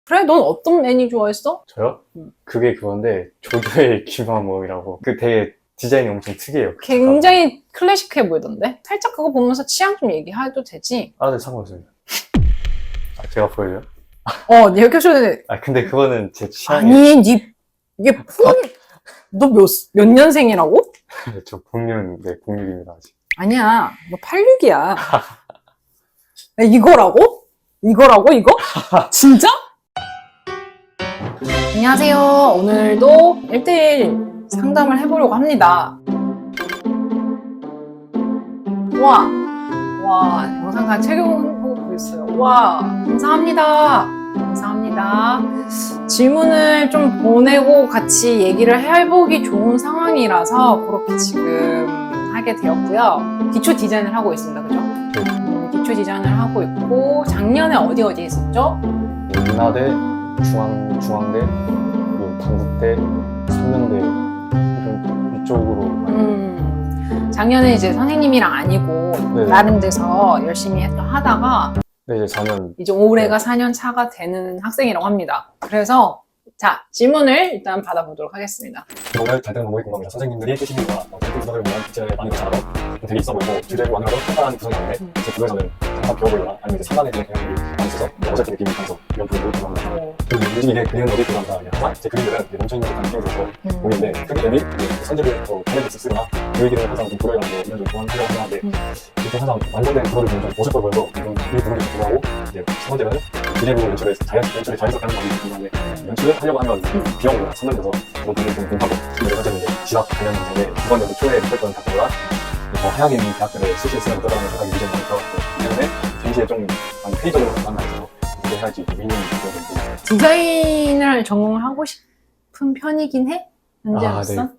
그래? 넌 어떤 애니 좋아했어? 저요? 음. 그게 그건데 조조의 기마모이라고 그 되게 디자인이 엄청 특이해요. 굉장히 클래식해 보이던데? 살짝 그거 보면서 취향 좀 얘기해도 되지? 네, 상관없습니다. 제가 보여요? 네 혁혁쇼는 근데 그거는 제 취향이. 아니, 이게 너 몇 년생이라고? 저 06입니다, 아직. 아니야, 너 86이야. 이거라고? 이거? 진짜? 안녕하세요. 오늘도 1대1 상담을 해보려고 합니다. 와, 영상과 착용하고 있어요. 와, 감사합니다. 질문을 좀 보내고 같이 얘기를 해보기 좋은 상황이라서 그렇게 지금 하게 되었고요. 기초 디자인을 하고 있습니다. 그죠? 기초 디자인을 하고 있고, 작년에 어디 했었죠? 인하대, 중앙대, 그리고 단국대, 삼명대 이런 위쪽으로 많이. 작년에 이제 선생님이랑 아니고 네네. 다른 데서 열심히 하다가 네, 이제 4년. 이제 올해가 4년 차가 되는 학생이라고 합니다. 그래서 자, 질문을 일단 받아보도록 하겠습니다. 오늘 잘 되는 방법이 궁금합니다. 선생님들이 쓰시는과 짧은 구성을 보면 주제에 많이 것처럼 되게 있어 보이고 주제로 만들어도 특별한 구성이 나는데 제 구에서는 항상 배워보거나 아니면 이제 상단에 대한 개념이 많이 있어서 어설픈 느낌이 있어서 이런 부분을 궁금합니다. 그리고 요즘 이게 그리는 어디 궁금합니다. 하지만 제 그림들은 멈춰있는 듯한 느낌이 들어서 보이는데 크게 대비 선제를 더 편하게 쓰거나 그 얘기를 항상 좀 불어가지고 이런 좀 교환하려고 하는데 이렇게 항상 완성된 그거를 보면 좀 어설퍼 보여서 이 부분이 궁금하고 이제 첫 번째는 기재부 연출에 자연스럽게 하는 방법이 궁금한데 연출을 하려고 하면 비용으로 선정돼서 그런 부분을 좀 공부하고 그리고 사실 이제 진학 관련 문제인데 이번 연도 초에 했던 각도가 더 하향 있는 대학들을 쓸 수 있으면 어떠다는 생각이 요즘 많이 들어갔고 때문에 동시에 좀 많이 회의적으로 만나서 어떻게 해야지 좀 미는 부분이 디자인을 전공을 하고 싶은 편이긴 해? 현재로서? 네.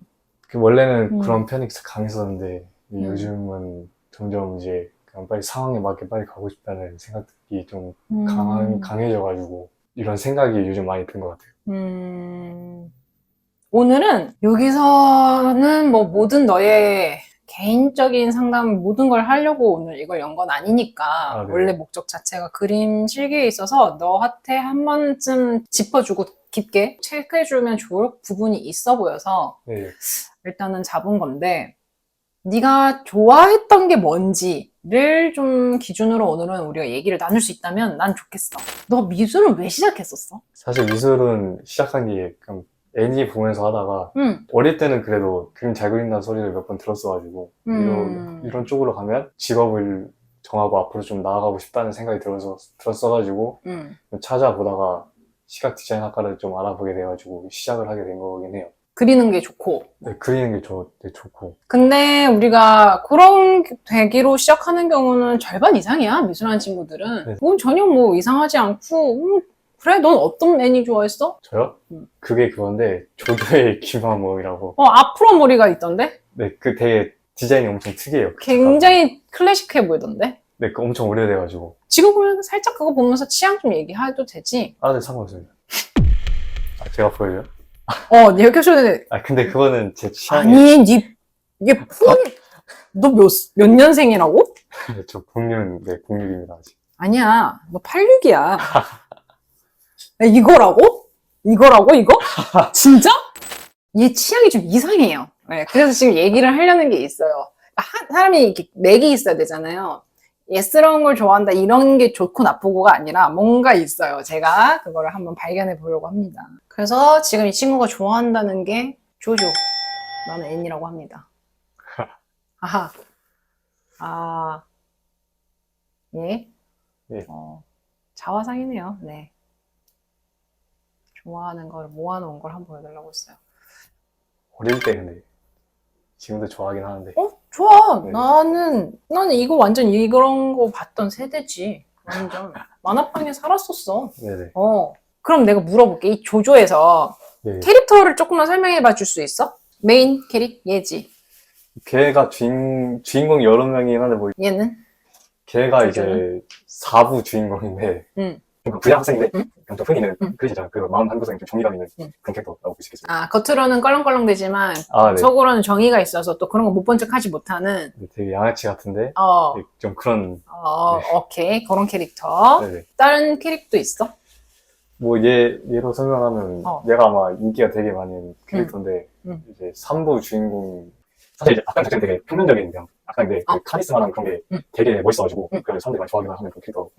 원래는 그런 편이 강했었는데 요즘은 점점 이제 그냥 빨리 상황에 맞게 빨리 가고 싶다는 생각이 좀 강해져가지고 이런 생각이 요즘 많이 든 것 같아요. 오늘은 여기서는 뭐 모든 너의 개인적인 상담 모든 걸 하려고 오늘 이걸 연 건 아니니까 네. 원래 목적 자체가 그림 실기에 있어서 너한테 한 번쯤 짚어주고 깊게 체크해주면 좋을 부분이 있어 보여서 네. 일단은 잡은 건데 네가 좋아했던 게 뭔지를 좀 기준으로 오늘은 우리가 얘기를 나눌 수 있다면 난 좋겠어. 너 미술은 왜 시작했었어? 사실 미술은 시작한 게 그냥 애니 보면서 하다가 어릴 때는 그래도 그림 잘 그린다는 소리를 몇 번 들었어가지고 이런 쪽으로 가면 직업을 정하고 앞으로 좀 나아가고 싶다는 생각이 들었어가지고 찾아보다가 시각 디자인 학과를 좀 알아보게 돼가지고 시작을 하게 된 거긴 해요. 그리는 게 좋고. 네, 그리는 게 좋고. 근데 우리가 그런 계기로 시작하는 경우는 절반 이상이야, 미술하는 친구들은. 네. 전혀 뭐 이상하지 않고, 그래, 넌 어떤 애니 좋아했어? 저요? 그게 그건데 조조의 기마모이라고. 앞으로 머리가 있던데? 네, 그 되게 디자인이 엄청 특이해요. 굉장히 클래식해 보이던데? 네, 그 엄청 오래돼가지고. 지금 보면 살짝 그거 보면서 취향 좀 얘기해도 되지? 네, 상관없습니다. 제가 보여요? 네 혁혁쇼는 근데 그거는 제 취향이. 아니, 이게 너 몇 년생이라고? 저 06입니다, 아직. 아니야, 너 86이야. 이거라고? 이거? 진짜? 얘 취향이 좀 이상해요. 네, 그래서 지금 얘기를 하려는 게 있어요. 사람이 이렇게 맥이 있어야 되잖아요. 예스러운 걸 좋아한다 이런 게 좋고 나쁘고가 아니라 뭔가 있어요. 제가 그거를 한번 발견해 보려고 합니다. 그래서 지금 이 친구가 좋아한다는 게 조조. 나는 N이라고 합니다. 아하. 예. 네. 자화상이네요. 네. 좋아하는 걸 모아놓은 걸 한번 보여달라고 했어요. 어릴 때 근데 지금도 좋아하긴 하는데. 좋아. 네. 나는 이거 완전 이런 거 봤던 세대지. 완전. 만화방에 살았었어. 네네. 그럼 내가 물어볼게. 이 조조에서 네. 캐릭터를 조금만 설명해봐 줄 수 있어? 메인 캐릭? 얘지. 걔가 주인공이 여러 명이긴 한데 뭐 얘는? 걔가 조조는? 이제 4부 주인공인데 부양 학생인데 좀 흔히 있는 그러시잖아요. 그 마음 한 구석에 좀 정의감 있는 그런 캐릭터라고 볼 수 있겠습니다. 겉으로는 껄렁껄렁 되지만 네. 속으로는 정의가 있어서 또 그런 거 못 본 척 하지 못하는 되게 양아치 같은데 좀 그런. 오케이. 그런 캐릭터. 네네. 다른 캐릭터 있어? 뭐 예로 설명하면 얘가 아마 인기가 되게 많은 캐릭터인데 이제 3부 주인공 사실 이제 악당 자체는 되게 평면적인 그냥 악당인데 그 카리스마랑 그런 게 되게 멋있어가지고 그래서 사람들이 많이 좋아하기만 하는 그런 캐릭터.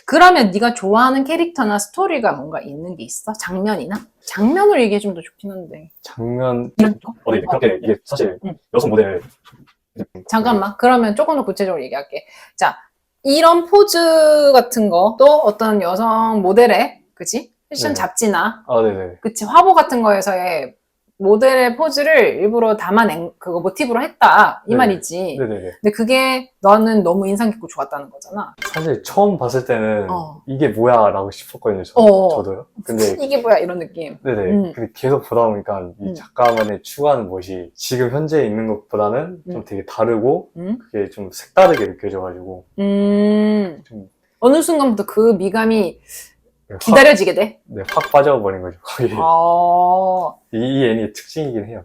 그러면 네가 좋아하는 캐릭터나 스토리가 뭔가 있는 게 있어? 장면이나? 장면으로 얘기해 주면 더 좋긴 한데. 장면 이런 거? 네, 그렇게 이게 사실 여성 모델 잠깐만. 그러면 조금 더 구체적으로 얘기할게. 자, 이런 포즈 같은 것도 어떤 여성 모델의, 그치? 패션 네. 잡지나, 아 네네. 그치? 화보 같은 거에서의 모델의 포즈를 일부러 담아낸, 그거 모티브로 했다. 이 네. 말이지. 네네네. 근데 그게 너는 너무 인상 깊고 좋았다는 거잖아. 사실 처음 봤을 때는 이게 뭐야 라고 싶었거든요. 저도요. 근데 이게 뭐야? 이런 느낌. 네네. 근데 계속 보다 보니까 이 작가만의 추구하는 것이 지금 현재 있는 것보다는 좀 되게 다르고 그게 좀 색다르게 느껴져가지고 좀 어느 순간부터 그 미감이 확, 기다려지게 돼? 네, 확 빠져버린 거죠. 거의. 이 애니의 특징이긴 해요.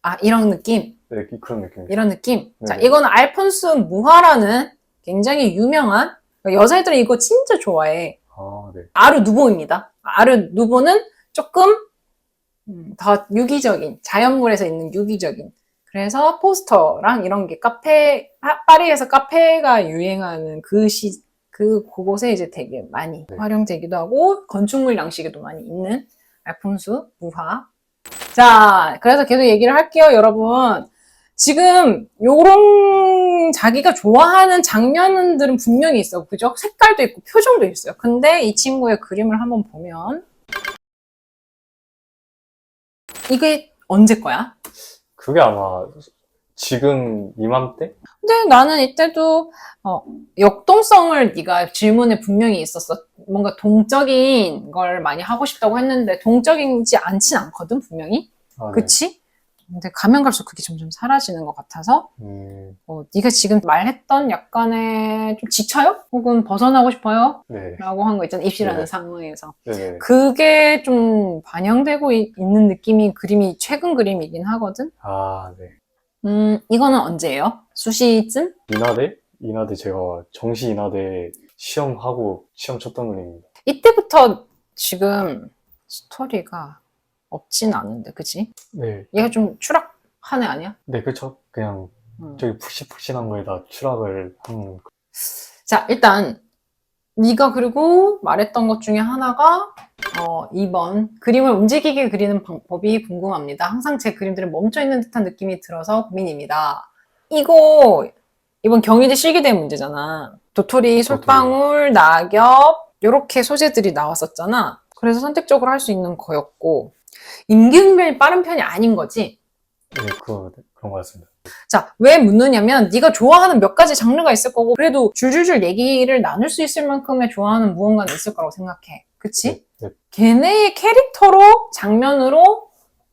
아, 이런 느낌? 네, 그런 느낌. 이런 느낌? 네. 자, 이거는 알폰스 무하라는 굉장히 유명한, 여자애들이 이거 진짜 좋아해. 아, 네. 아르 누보입니다. 아르 누보는 조금 더 유기적인, 자연물에서 있는 유기적인. 그래서 포스터랑 이런 게 파리에서 카페가 유행하는 그곳에 이제 되게 많이 활용되기도 하고, 건축물 양식에도 많이 있는 알폰스 무하. 자, 그래서 계속 얘기를 할게요, 여러분. 지금 요런 자기가 좋아하는 장면들은 분명히 있어. 그죠? 색깔도 있고 표정도 있어요. 근데 이 친구의 그림을 한번 보면 이게 언제 거야? 그게 아마 지금 이맘때? 근데 나는 이때도 역동성을 네가 질문에 분명히 있었어. 뭔가 동적인 걸 많이 하고 싶다고 했는데 동적이지 않진 않거든, 분명히. 아, 네. 그치? 근데 가면 갈수록 그게 점점 사라지는 것 같아서 네가 지금 말했던 약간의 좀 지쳐요? 혹은 벗어나고 싶어요? 네. 라고 한 거 있잖아, 입시라는 네. 상황에서. 네네. 그게 좀 반영되고 있는 느낌이 그림이 최근 그림이긴 하거든? 아, 네. 이거는 언제예요? 수시쯤? 이나대 제가 정시 이나대 시험하고 시험 쳤던 그림입니다. 이때부터 지금 스토리가 없진 않은데, 그치? 네. 얘가 좀 추락한 애 아니야? 네, 그쵸. 그냥 저기 푹신푹신한 거에다 추락을 한. 자, 일단 네가 그리고 말했던 것 중에 하나가 2번 그림을 움직이게 그리는 방법이 궁금합니다. 항상 제 그림들은 멈춰있는 듯한 느낌이 들어서 고민입니다. 이번 경희대 실기대 문제잖아. 도토리, 솔방울, 낙엽 이렇게 소재들이 나왔었잖아. 그래서 선택적으로 할 수 있는 거였고 임기응변이 빠른 편이 아닌 거지. 네, 그런 것 같습니다. 자, 왜 묻느냐면 네가 좋아하는 몇 가지 장르가 있을 거고 그래도 줄줄줄 얘기를 나눌 수 있을 만큼의 좋아하는 무언가는 있을 거라고 생각해. 그치? 네. 걔네의 캐릭터로 장면으로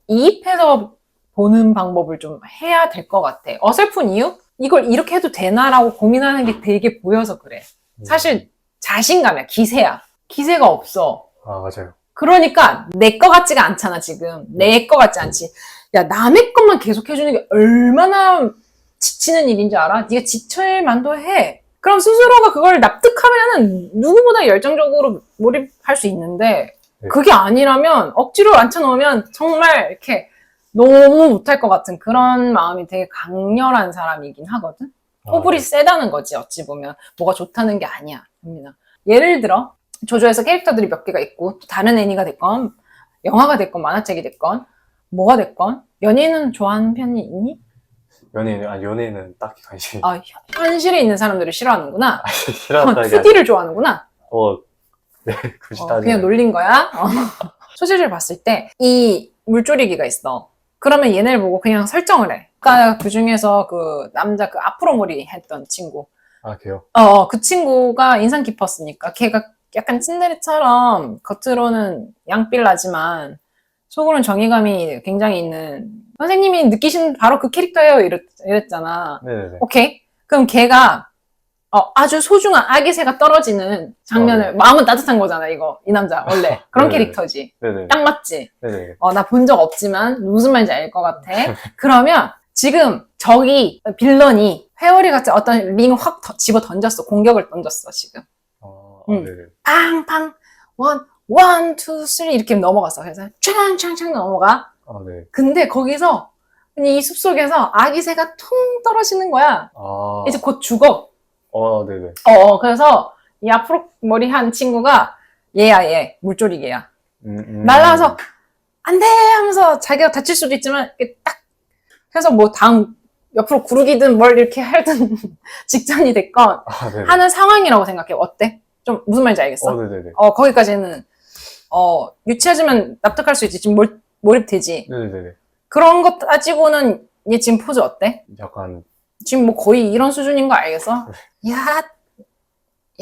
이입해서 보는 방법을 좀 해야 될 것 같아. 어설픈 이유? 이걸 이렇게 해도 되나라고 고민하는 게 되게 보여서 그래. 사실 자신감이야. 기세야. 기세가 없어. 아, 맞아요. 그러니까 내 거 같지가 않잖아, 지금. 내 거 같지 않지. 야, 남의 것만 계속 해주는 게 얼마나 지치는 일인지 알아? 네가 지칠 만도 해. 그럼 스스로가 그걸 납득하면은 누구보다 열정적으로 몰입할 수 있는데 그게 아니라면 억지로 앉혀놓으면 정말 이렇게 너무 못할 것 같은 그런 마음이 되게 강렬한 사람이긴 하거든? 호불이 세다는 거지, 어찌 보면. 뭐가 좋다는 게 아니야, 현민아. 예를 들어 조조에서 캐릭터들이 몇 개가 있고 다른 애니가 됐건 영화가 됐건 만화책이 됐건 뭐가 됐건 연예인은 좋아하는 편이 있니? 연예인은 딱히 관심이. 현실에 있는 사람들을 싫어하는구나. 싫어한다는 게 2D를 좋아하는구나. 네, 굳이 따지면. 그냥 놀린 거야. 소재를 봤을 때 이 물조리기가 있어. 그러면 얘네를 보고 그냥 설정을 해. 아까 그 중에서 그 남자 그 앞으로 머리 했던 친구. 아, 걔요? 그 친구가 인상 깊었으니까 걔가 약간 츤데레처럼 겉으로는 양삘나지만 속으로는 정의감이 굉장히 있는 선생님이 느끼신 바로 그 캐릭터예요 이랬잖아. 네네네. 오케이. 그럼 걔가 아주 소중한 아기새가 떨어지는 장면을 마음은 따뜻한 거잖아 이거 이 남자 원래 그런 네네. 캐릭터지. 네네. 딱 맞지? 네네. 나 본 적 없지만 무슨 말인지 알 것 같아. 그러면 지금 저기 빌런이 회오리 같은 어떤 링을 확 집어 던졌어. 공격을 던졌어 지금. 네네. 팡팡, 원, 투, 쓰리 이렇게 넘어갔어. 그래서 촥촥촥 넘어가. 네. 근데 거기서 이 숲속에서 아기 새가 퉁 떨어지는 거야. 이제 곧 죽어. 네네. 그래서 이 앞으로 머리 한 친구가 얘, 물조리 개야. 음. 날라와서 안 돼! 하면서 자기가 다칠 수도 있지만 이렇게 딱 해서 뭐 다음 옆으로 구르기든 뭘 이렇게 하든 직전이 됐건 네네. 하는 상황이라고 생각해. 어때? 좀 무슨 말인지 알겠어? 네네네. 거기까지는 유치하지만 납득할 수 있지. 지금 몰입되지. 네네네. 그런 것 따지고는 얘 지금 포즈 어때? 약간, 지금 뭐 거의 이런 수준인 거 알겠어?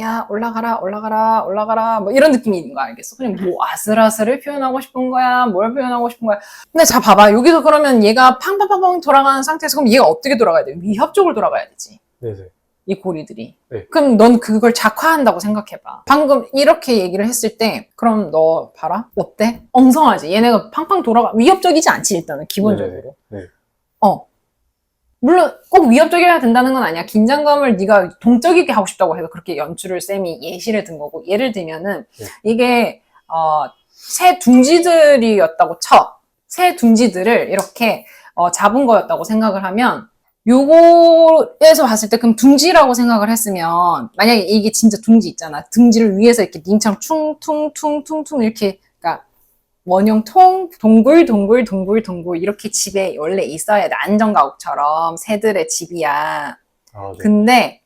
야, 올라가라. 뭐 이런 느낌인 거 알겠어? 그냥 뭐 아슬아슬을 표현하고 싶은 거야? 뭘 표현하고 싶은 거야? 근데 자, 봐봐. 여기서 그러면 얘가 팡팡팡팡 돌아가는 상태에서 그럼 얘가 어떻게 돌아가야 돼? 위협적으로 돌아가야 되지. 네네. 이 고리들이. 네. 그럼 넌 그걸 작화한다고 생각해봐. 방금 이렇게 얘기를 했을 때, 그럼 너 봐라? 어때? 엉성하지? 얘네가 팡팡 위협적이지 않지, 일단은, 기본적으로. 네. 물론 꼭 위협적이어야 된다는 건 아니야. 긴장감을 네가 동적이게 하고 싶다고 해서 그렇게 연출을 쌤이 예시를 든 거고. 예를 들면은, 이게, 새 둥지들이었다고 쳐. 새 둥지들을 이렇게, 잡은 거였다고 생각을 하면, 요거에서 봤을 때 그럼 둥지라고 생각을 했으면 만약에 이게 진짜 둥지 있잖아. 둥지를 위에서 이렇게 닝처럼 퉁퉁퉁퉁퉁 이렇게 그러니까 원형 동글 이렇게 집에 원래 있어야 돼. 안전가옥처럼 새들의 집이야. 네. 근데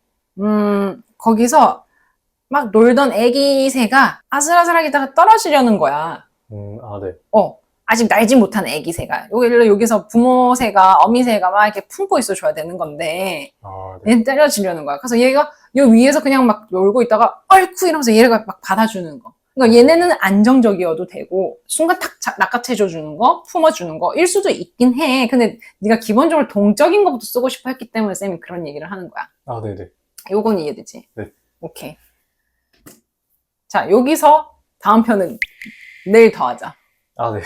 거기서 막 놀던 애기 새가 아슬아슬하게다가 떨어지려는 거야. 네. 아직 날지 못한 애기 새가. 여기서 부모 새가, 어미 새가 막 이렇게 품고 있어 줘야 되는 건데, 네. 얘는 때려지려는 거야. 그래서 얘가 요 위에서 그냥 막 놀고 있다가, 얼쿠! 이러면서 얘가 막 받아주는 거. 그러니까 얘네는 안정적이어도 되고, 순간 탁 낚아채줘 주는 거, 품어주는 거, 일 수도 있긴 해. 근데 네가 기본적으로 동적인 것부터 쓰고 싶어 했기 때문에 쌤이 그런 얘기를 하는 거야. 네네. 요건 이해되지? 네. 오케이. 자, 여기서 다음 편은 내일 더 하자. 네.